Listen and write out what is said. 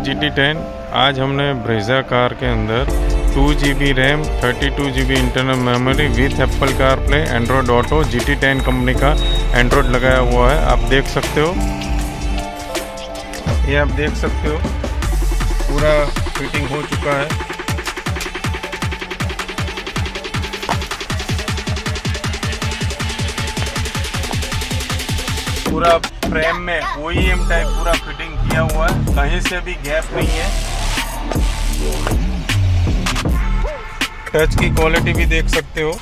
GT10। आज हमने Brezza car के अंदर 2GB RAM 32GB internal memory with Apple CarPlay Android auto GT10 company का एंड्रॉयड लगाया हुआ है। आप देख सकते हो, ये आप देख सकते हो पूरा फिटिंग हो चुका है। पूरा फ्रेम में OEM टाइप पूरा फिटिंग किया हुआ है, कहीं से भी गैप नहीं है। टच की क्वालिटी भी देख सकते हो।